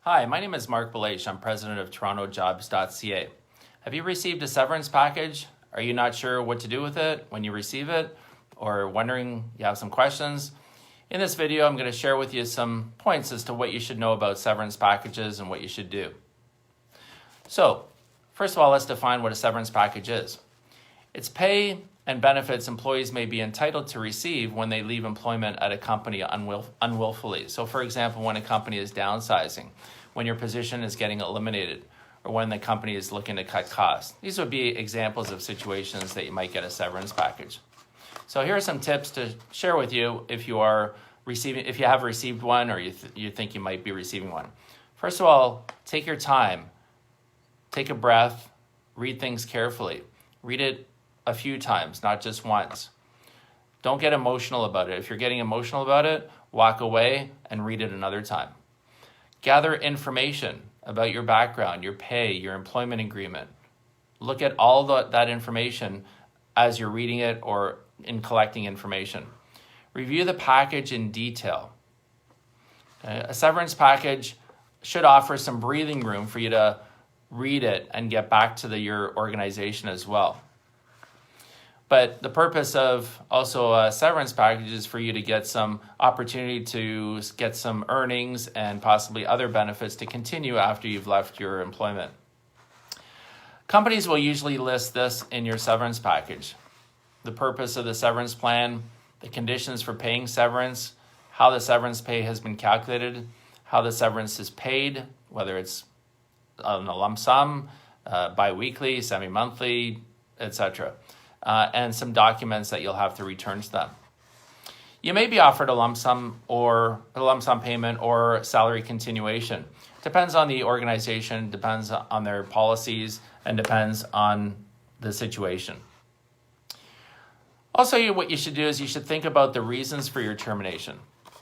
Hi, my name is Marc Belaiche. I'm president of TorontoJobs.ca. Have you received a severance package? Are you not sure what to do with it when you receive it, or wondering, you have some questions? In this video, I'm going to share with you some points as to what you should know about severance packages and what you should do. So, first of all, let's define what a severance package is. It's pay and benefits employees may be entitled to receive when they leave employment at a company unwillfully. So for example, when a company is downsizing, when your position is getting eliminated, or when the company is looking to cut costs. These would be examples of situations that you might get a severance package. So here are some tips to share with you if you have received one, or you think you might be receiving one. First of all, take your time, take a breath, read things carefully. Read it a few times, not just once. Don't get emotional about it. If you're getting emotional about it, walk away and read it another time. Gather information about your background, your pay, your employment agreement. Look at all that information as you're reading it or in collecting information. Review the package in detail. A severance package should offer some breathing room for you to read it and get back to your organization as well. But the purpose of also a severance package is for you to get some opportunity to get some earnings and possibly other benefits to continue after you've left your employment. Companies will usually list this in your severance package. The purpose of the severance plan, the conditions for paying severance, how the severance pay has been calculated, how the severance is paid, whether it's on a lump sum, bi-weekly, semi-monthly, etc. And some documents that you'll have to return to them. You may be offered a lump sum payment or salary continuation. Depends on the organization, depends on their policies, and depends on the situation. Also, what you should do is you should think about the reasons for your termination.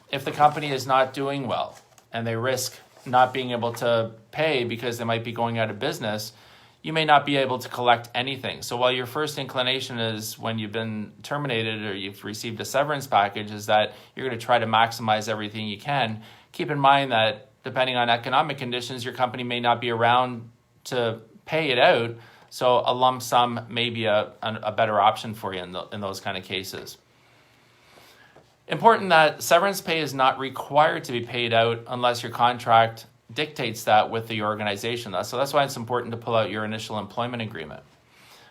If the company is not doing well and they risk not being able to pay because they might be going out of business, you may not be able to collect anything. So while your first inclination is when you've been terminated or you've received a severance package is that you're going to try to maximize everything you can, keep in mind that depending on economic conditions, your company may not be around to pay it out. So a lump sum may be a better option for you in those kind of cases. Important that severance pay is not required to be paid out unless your contract dictates that with the organization. So that's why it's important to pull out your initial employment agreement.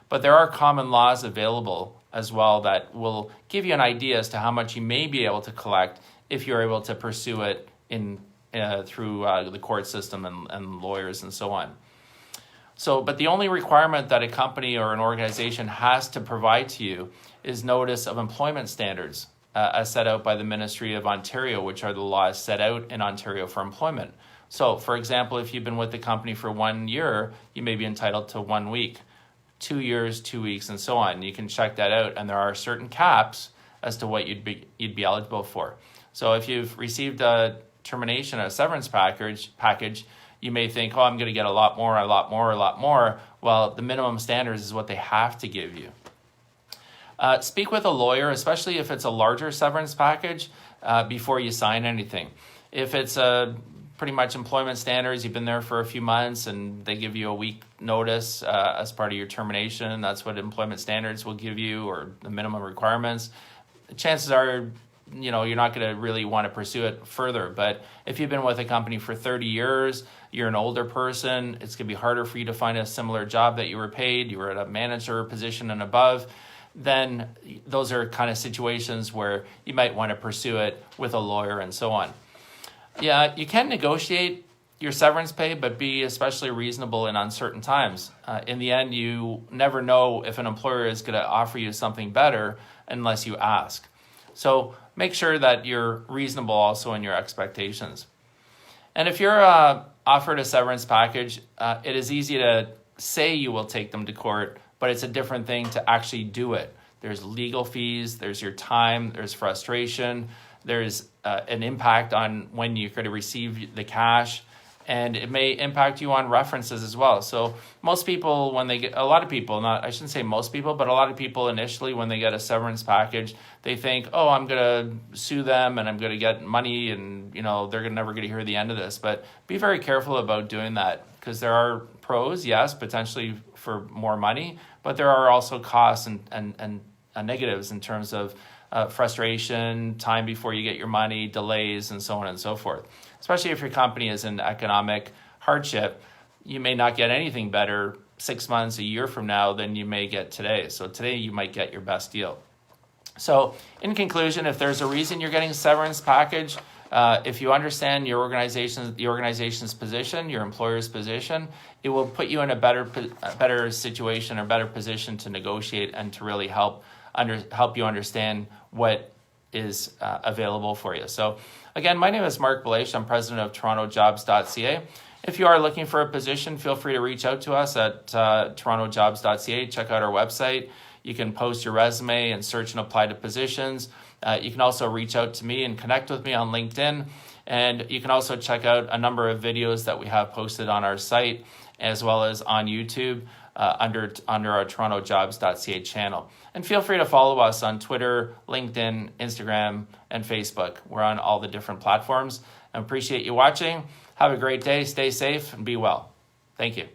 But there are common laws available as well that will give you an idea as to how much you may be able to collect if you're able to pursue it through the court system and lawyers and so on. But the only requirement that a company or an organization has to provide to you is notice of employment standards as set out by the Ministry of Ontario, which are the laws set out in Ontario for employment. So, for example, if you've been with the company for 1 year, you may be entitled to 1 week, 2 years, 2 weeks, and so on. You can check that out, and there are certain caps as to what you'd be eligible for. So if you've received a severance package, you may think, oh, I'm going to get a lot more. Well, the minimum standards is what they have to give you. Speak with a lawyer, especially if it's a larger severance package, before you sign anything. If it's pretty much employment standards, you've been there for a few months and they give you a week notice as part of your termination, that's what employment standards will give you, or the minimum requirements. Chances are, you're not going to really want to pursue it further. But if you've been with a company for 30 years, you're an older person, it's going to be harder for you to find a similar job that you were paid, you were at a manager position and above, then those are kind of situations where you might want to pursue it with a lawyer and so on. Yeah, you can negotiate your severance pay, but be especially reasonable in uncertain times. In the end, you never know if an employer is going to offer you something better unless you ask. So make sure that you're reasonable also in your expectations. And if you're offered a severance package, it is easy to say you will take them to court, but it's a different thing to actually do it. There's legal fees, there's your time, there's frustration, there's an impact on when you're going to receive the cash, and it may impact you on references as well. So most people, when they get, a lot of people, not, I shouldn't say most people, but a lot of people initially when they get a severance package, they think, oh, I'm going to sue them and I'm going to get money and, you know, they're never going to hear the end of this. But be very careful about doing that, because there are pros, yes, potentially for more money, but there are also costs and negatives in terms of frustration, time before you get your money, delays, and so on and so forth. Especially if your company is in economic hardship, you may not get anything better 6 months, a year from now than you may get today. So today you might get your best deal. So in conclusion, if there's a reason you're getting a severance package, if you understand the organization's position, your employer's position, it will put you in a better situation or better position to negotiate and to really help you understand what is available for you. So again, my name is Marc Belaiche. I'm president of TorontoJobs.ca. If you are looking for a position, feel free to reach out to us at TorontoJobs.ca. Check out our website. You can post your resume and search and apply to positions. You can also reach out to me and connect with me on LinkedIn. And you can also check out a number of videos that we have posted on our site, as well as on YouTube under our TorontoJobs.ca channel. And feel free to follow us on Twitter, LinkedIn, Instagram, and Facebook. We're on all the different platforms. I appreciate you watching. Have a great day. Stay safe and be well. Thank you.